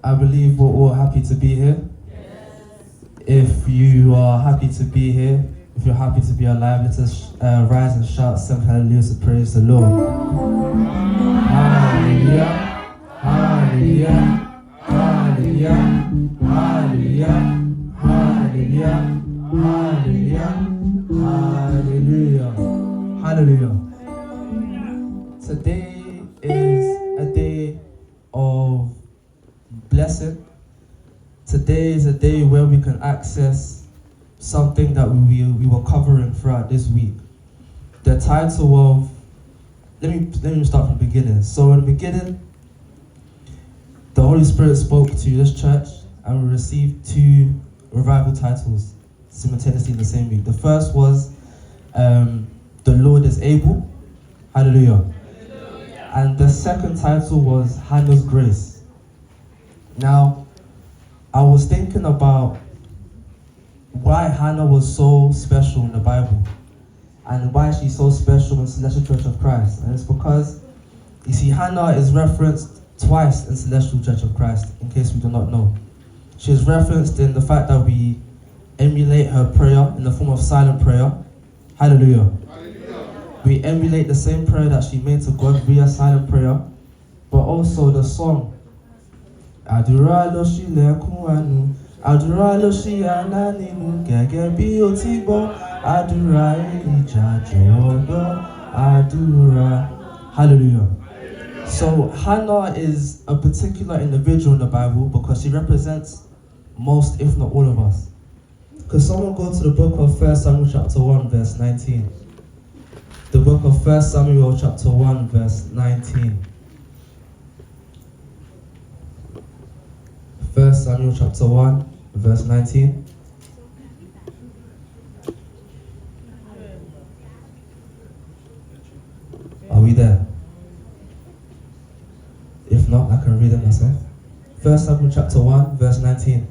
I believe we're all happy to be here. If you are happy to be here, if you're happy to be alive, let us rise and shout 7 hallelujahs to praise the Lord. Hallelujah, hallelujah, hallelujah, hallelujah, hallelujah, hallelujah, hallelujah, hallelujah. Today is a day of blessing. Today is a day where we can access something that we were covering throughout this week. The title of, let me start from the beginning. So in the beginning, the Holy Spirit spoke to this church and we received 2 revival titles simultaneously in the same week. The first was, The Lord is Able. Hallelujah. And the second title was Hannah's Grace. Now, I was thinking about why Hannah was so special in the Bible and why she's so special in Celestial Church of Christ. And it's because, you see, Hannah is referenced twice in Celestial Church of Christ, in case we do not know. She is referenced in the fact that we emulate her prayer in the form of silent prayer. Hallelujah. We emulate the same prayer that she made to God via silent prayer, but also the song Àdúrà ló ṣílẹ̀kùn àánú, àdúrà ló ṣí àánú nínú, gẹ́gẹ́ bí ó ti gbọ́, àdúrà Èlíjà jọ̀wọ́ gbọ́, àdúrà. Hallelujah. So Hannah is a particular individual in the Bible because she represents most, if not all of us. Could someone go to the book of 1 Samuel chapter 1 verse 19? The book of 1 Samuel chapter 1 verse 19. 1 Samuel chapter 1 verse 19. Are we there? If not, I can read it myself. 1 Samuel chapter 1 verse 19.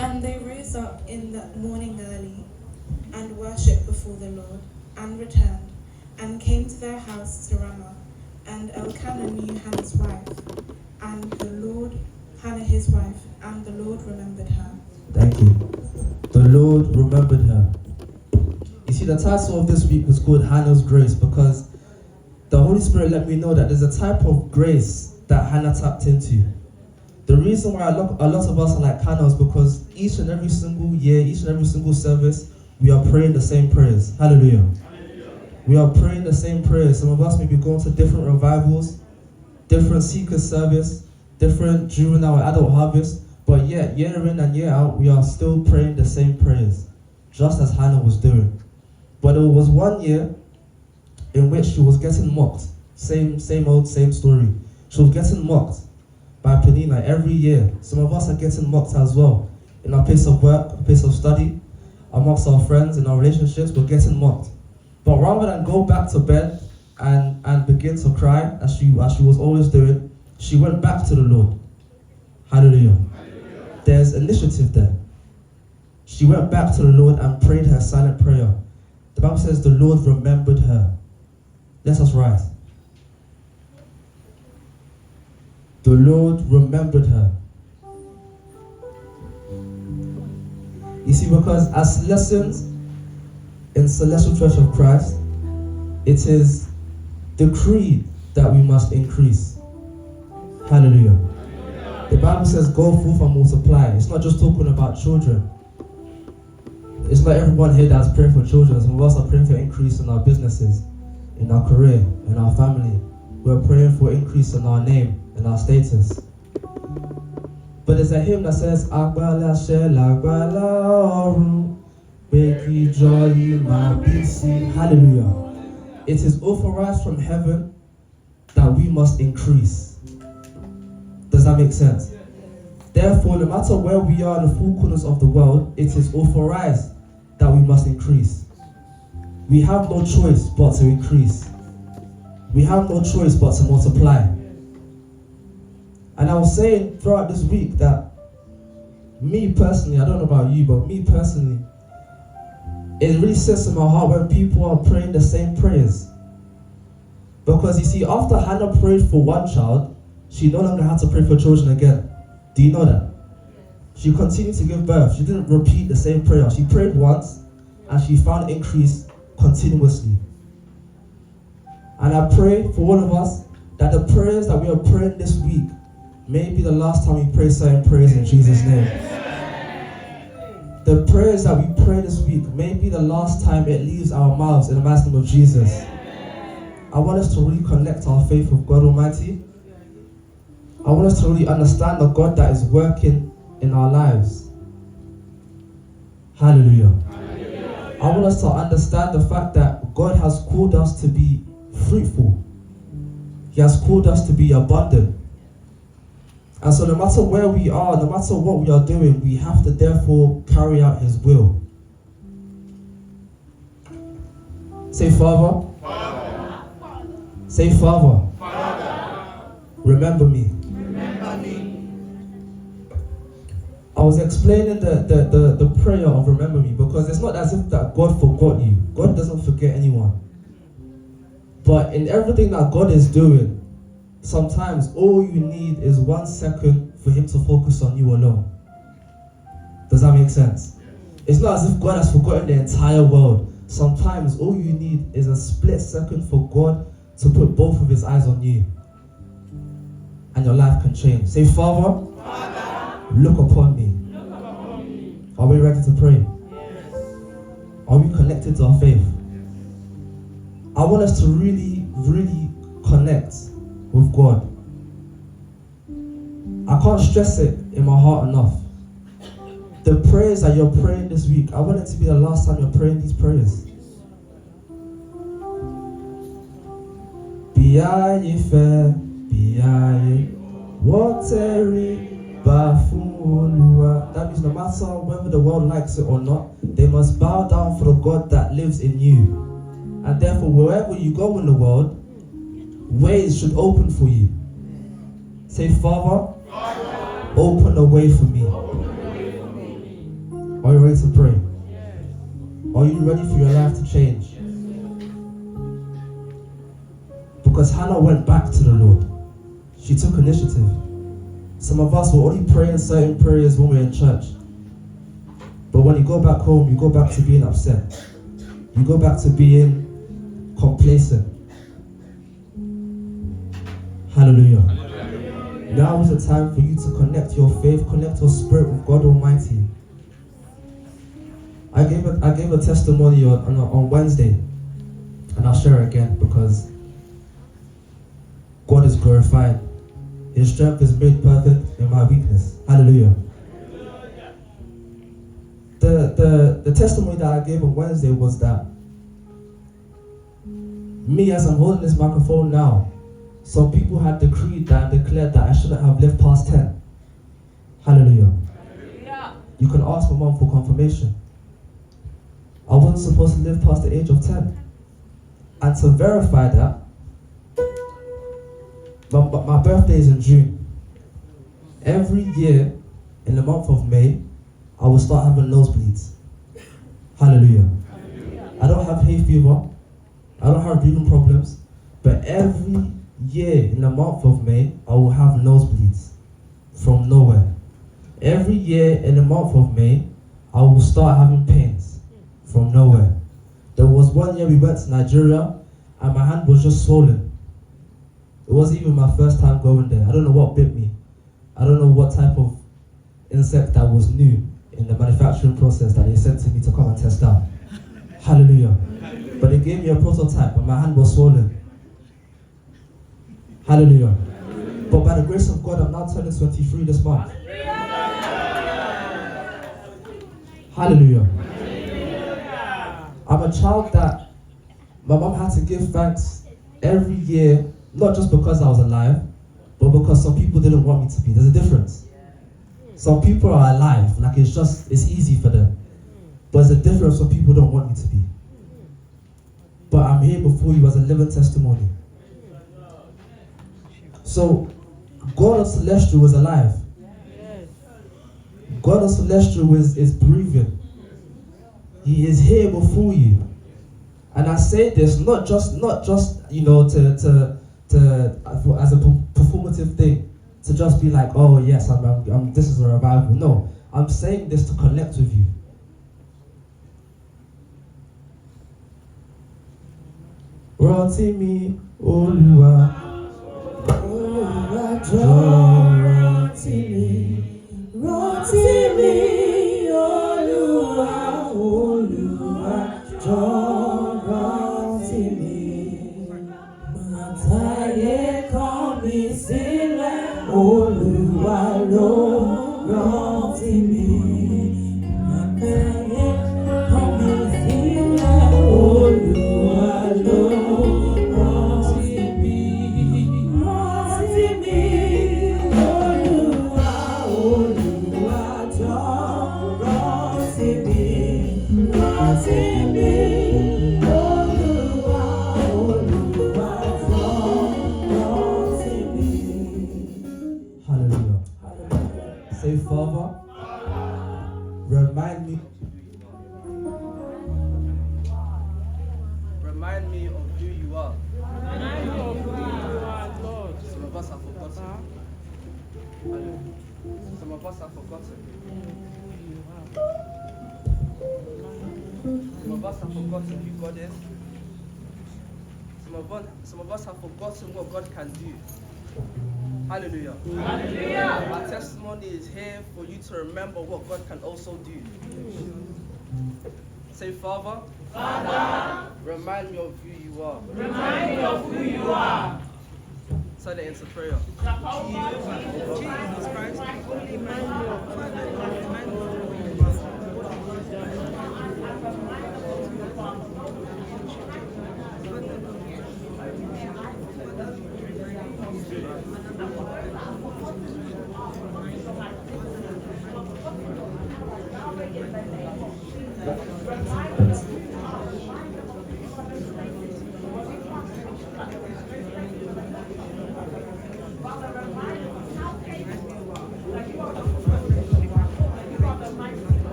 And they rose up in the morning early and worshipped before the Lord and returned and came to their house to Ramah. And Elkanah knew Hannah's wife, and the Lord, Hannah his wife, and the Lord remembered her. Thank you. The Lord remembered her. You see, the title of this week was called Hannah's Grace because the Holy Spirit let me know that there's a type of grace that Hannah tapped into. The reason why a lot of us are like Hannah is because each and every single year, each and every single service, we are praying the same prayers. Hallelujah. We are praying the same prayers. Some of us may be going to different revivals, different seeker service, different juvenile or adult harvest, but yet, year in and year out, we are still praying the same prayers, just as Hannah was doing. But there was one year in which she was getting mocked. Same story. She was getting mocked by Penina every year. Some of us are getting mocked as well. In our place of work, our place of study, amongst our friends, in our relationships, we're getting mocked. But rather than go back to bed and begin to cry, as she was always doing, she went back to the Lord. Hallelujah. There's initiative there. She went back to the Lord and prayed her silent prayer. The Bible says the Lord remembered her. Let us rise. The Lord remembered her. You see, because as lessons in Celestial Church of Christ, it is decreed that we must increase. Hallelujah. The Bible says go forth and multiply. It's not just talking about children. It's not everyone here that's praying for children. Some of us are praying for increase in our businesses, in our career, in our family. We're praying for increase in our name, in our status. But there's a hymn that says, Agbala Shela Agbala Oru Beki Joy Ma Bisi. Hallelujah. It is authorized from heaven that we must increase. Does that make sense? Therefore, no matter where we are in the four corners of the world, it is authorized that we must increase. We have no choice but to increase. We have no choice but to multiply. And I was saying throughout this week that me personally, I don't know about you, but me personally, it really sits in my heart when people are praying the same prayers. Because you see, after Hannah prayed for one child, she no longer had to pray for children again. Do you know that? She continued to give birth. She didn't repeat the same prayer. She prayed once and she found increase continuously. And I pray for all of us that the prayers that we are praying this week may be the last time we pray certain prayers in Jesus' name. The prayers that we pray this week may be the last time it leaves our mouths in the mighty name of Jesus. I want us to really connect our faith with God Almighty. I want us to really understand the God that is working in our lives. Hallelujah. Hallelujah. I want us to understand the fact that God has called us to be fruitful. He has called us to be abundant. And so no matter where we are, no matter what we are doing, we have to therefore carry out His will. Say, Father. Father. Say, Father. Father. Remember me. Remember me. I was explaining the prayer of remember me because it's not as if that God forgot you. God doesn't forget anyone. But in everything that God is doing, sometimes all you need is 1 second for Him to focus on you alone. Does that make sense? It's not as if God has forgotten the entire world. Sometimes all you need is a split second for God to put both of His eyes on you. And your life can change. Say, Father, Father, look upon me. Look upon me. Are we ready to pray? Yes. Are we connected to our faith? I want us to really, really connect with God. I can't stress it in my heart enough. The prayers that you're praying this week, I want it to be the last time you're praying these prayers. Biaye fe, biaye, wateri, bafuluwa. That means no matter whether the world likes it or not, they must bow down for the God that lives in you. And therefore, wherever you go in the world, ways should open for you. Say, Father, Father, open a way for me. Are you ready to pray? Yes. Are you ready for your life to change? Yes. Because Hannah went back to the Lord. She took initiative. Some of us were only praying certain prayers when we're in church. But when you go back home, you go back to being upset. You go back to being complacent. Hallelujah. Hallelujah. Now is the time for you to connect your faith, connect your spirit with God Almighty. I gave a testimony on Wednesday, and I'll share it again because God is glorified. His strength is made perfect in my weakness. Hallelujah. The testimony that I gave on Wednesday was that me, as I'm holding this microphone now, some people had decreed that and declared that I shouldn't have lived past 10. Hallelujah. Hallelujah. You can ask my mom for confirmation. I wasn't supposed to live past the age of 10. And to verify that, my birthday is in June. Every year, in the month of May, I will start having nosebleeds. Hallelujah. Hallelujah. I don't have hay fever. I don't have breathing problems. But every year in the month of May, I will have nosebleeds from nowhere. Every year in the month of May, I will start having pains from nowhere. There was one year we went to Nigeria and my hand was just swollen. It wasn't even my first time going there. I don't know what bit me. I don't know what type of insect that was new in the manufacturing process that they sent to me to come and test out. Hallelujah. But they gave me a prototype and my hand was swollen. Hallelujah. But by the grace of God, I'm now turning 23 this month. Hallelujah. I'm a child that my mom had to give thanks every year, not just because I was alive, but because some people didn't want me to be. There's a difference. Some people are alive, like it's easy for them. But there's a difference when people don't want me to be. But I'm here before you as a living testimony. So, God of Celestial is alive. God of Celestial is breathing. He is here before you. And I say this not just as a performative thing, to just be like, oh yes, this is a revival. No, I'm saying this to connect with you. Rántí mi, Olúwa. Olúwa jọ̀ọ́ rántí mi. Rántí mi, Olúwa. Olúwa jọ̀ọ́ rántí mi. Má táyé kọ̀ mí sílẹ̀. Olúwa ló rántí mi. Má táyé kọ̀ mí sílẹ̀. Olúwa ló rántí mi. Rántí mi, Olúwa. Olúwa jọ̀ọ́ rántí mi. Rántí mi, Olúwa. Olúwa jọ̀ọ́ rántí mi. Hallelujah. Say, Father, remind me. Remind me of who you are. Remind me of who you are, Lord. Some of us have forgotten. Some of us have forgotten. Some of us have forgotten who God is. Some of us have forgotten what God can do. Hallelujah. Hallelujah. Our testimony is here for you to remember what God can also do. Say, Father, remind me of who you are. Remind me of who you are. Turn it into prayer. Jesus Christ, remind me of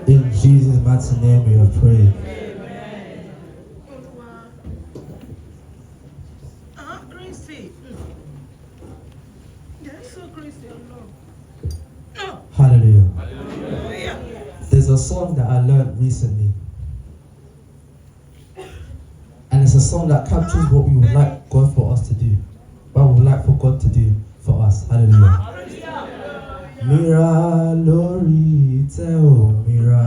In Jesus' mighty name we have prayed. Gracie. That's so Gracie, Lord. Hallelujah. Hallelujah. There's a song that I learned recently. And it's a song that captures what we would like God for us to do. What we would like for God to do for us. Hallelujah. Mira lórí tẹ́ ò mira.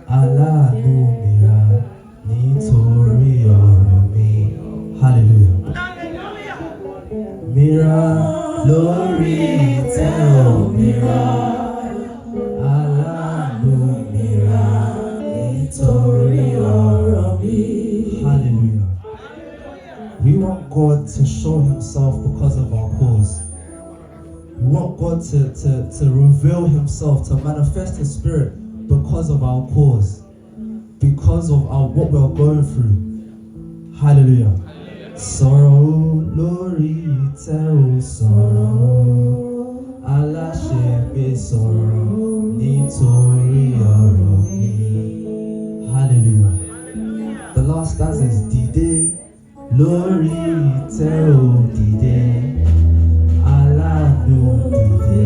Aláàánú mira nítorí ọ̀rọ̀ mi. Hallelujah. Mira lórí tẹ́ ò mira. Aláàánú mira nítorí ọ̀rọ̀ mi. Hallelujah. We want God to show himself because of our cause. We want God to reveal himself, to manifest his spirit because of our cause, because of what we're going through. Hallelujah. Sorrow, lórí tẹ́ ò sọ̀rọ̀, aláṣẹ gbé sọ̀rọ̀ nítorí ọ̀rọ̀ mi. Hallelujah. The last stanza is dìde, lórí tẹ́ ò dìde. Aláàánú dìde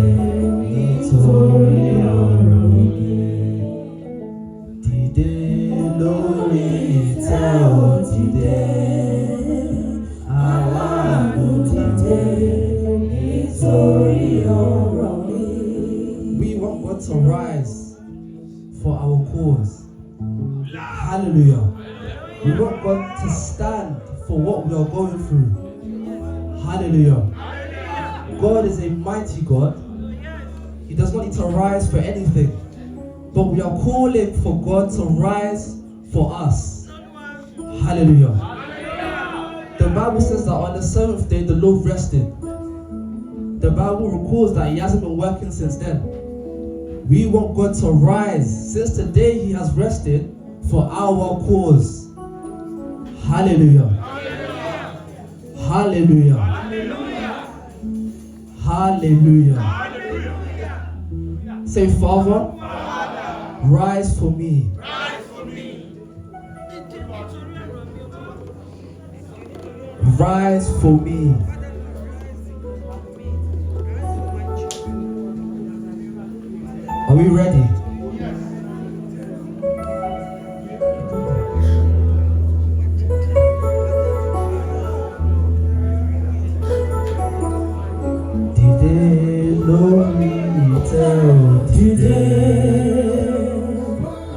nítorí ọ̀rọ̀ mi. Dìde lórí tẹ́ ò dìde. Aláàánú dìde nítorí ọ̀rọ̀ mi. We want God to rise for our cause. Hallelujah. We want God to stand for what we are going through. Hallelujah. God is a mighty God. He does not need to rise for anything. But we are calling for God to rise for us. Hallelujah. The Bible says that on the seventh day the Lord rested. The Bible records that he hasn't been working since then. We want God to rise. Since today He has rested for our cause. Hallelujah. Hallelujah. Hallelujah. Say, Father, rise for me. Rise for me. Are we ready? Today, Lord, we tell today,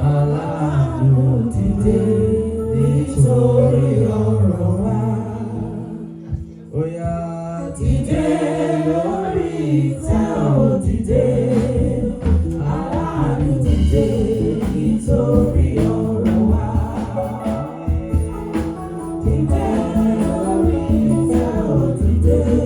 Allah, no today, victory all around. Oh yeah, today, Lord, we tell today, Allah, no today, victory all around. Today, Lord, we tell today.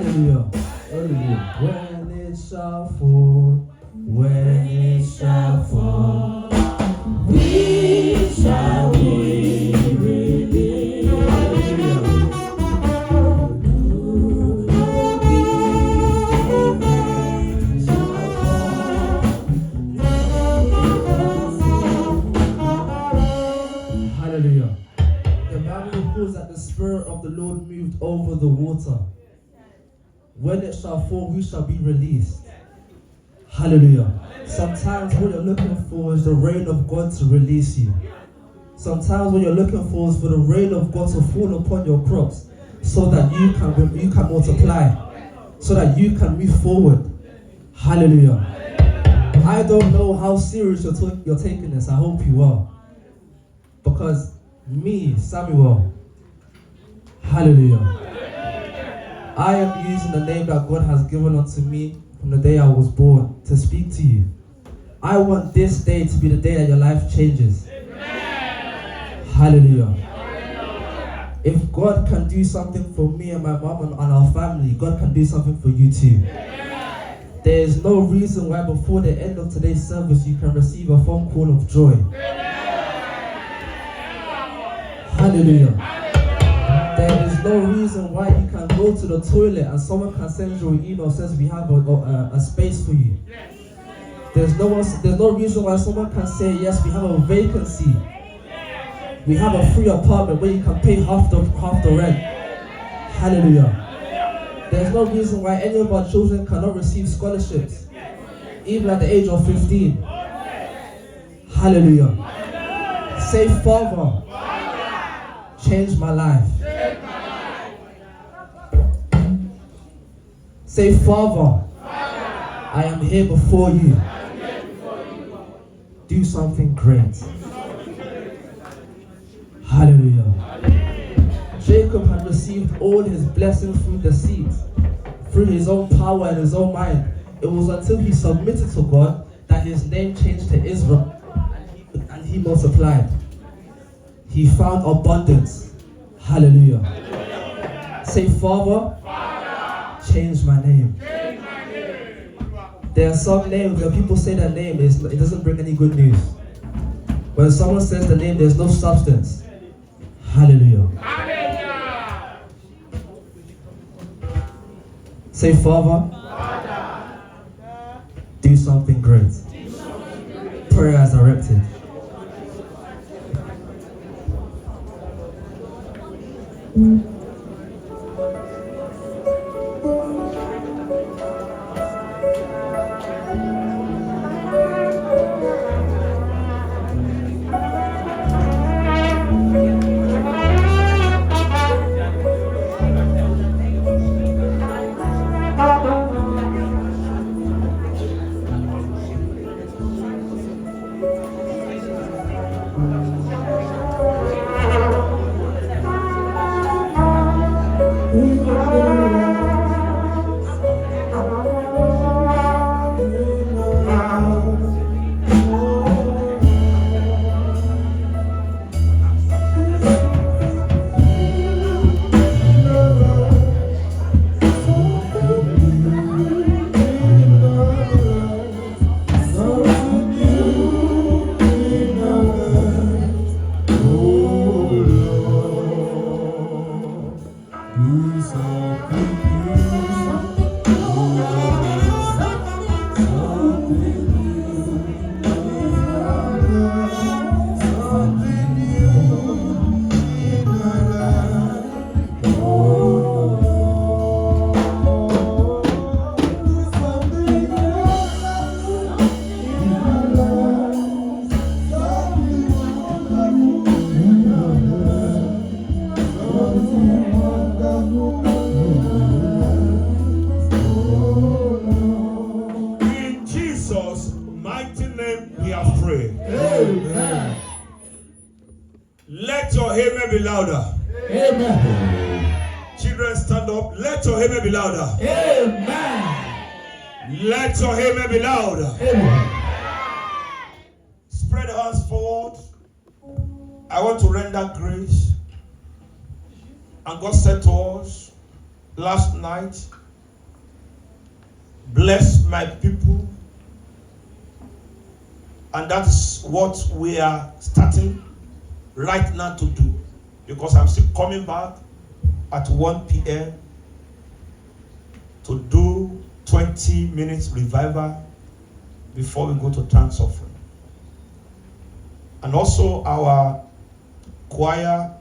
Hallelujah. Hallelujah. When it shall fall, when it shall fall, we shall be released. Hallelujah. Hallelujah. The Bible records that the Spirit of the Lord moved over the water. When it shall fall, we shall be released. Hallelujah. Sometimes what you're looking for is the rain of God to release you. Sometimes what you're looking for is for the rain of God to fall upon your crops so that you can multiply, so that you can move forward. Hallelujah. I don't know how serious you're taking this. I hope you are. Because me, Samuel, hallelujah, I am using the name that God has given unto me from the day I was born to speak to you. I want this day to be the day that your life changes. Hallelujah. If God can do something for me and my mom and our family, God can do something for you too. There is no reason why before the end of today's service you can receive a phone call of joy. Hallelujah. There is no reason why you can go to the toilet and someone can send you an email that says we have a space for you. There's no reason why someone can say yes, we have a vacancy. We have a free apartment where you can pay half the rent. Hallelujah. There's no reason why any of our children cannot receive scholarships, even at the age of 15. Hallelujah. Say, Father, change my life. Say, Father, I am here before you. Do something great. Hallelujah. Jacob had received all his blessings through the seed, through his own power and his own mind. It was until he submitted to God that his name changed to Israel and he multiplied. He found abundance. Hallelujah. Say, Father, change my name. There are some names where people say their name, it doesn't bring any good news. When someone says the name, there's no substance. Hallelujah. Say, Father, do something great. Prayer as directed. Let your amen be louder. Amen. Children, stand up. Let your amen be louder. Amen. Let your amen be louder. Amen. Spread your hands forward. I want to render grace. And God said to us last night bless my people. And that's what we are starting right now to do. Because I'm still coming back at 1 p.m. to do 20 minutes revival before we go to thanks offering. And also our choir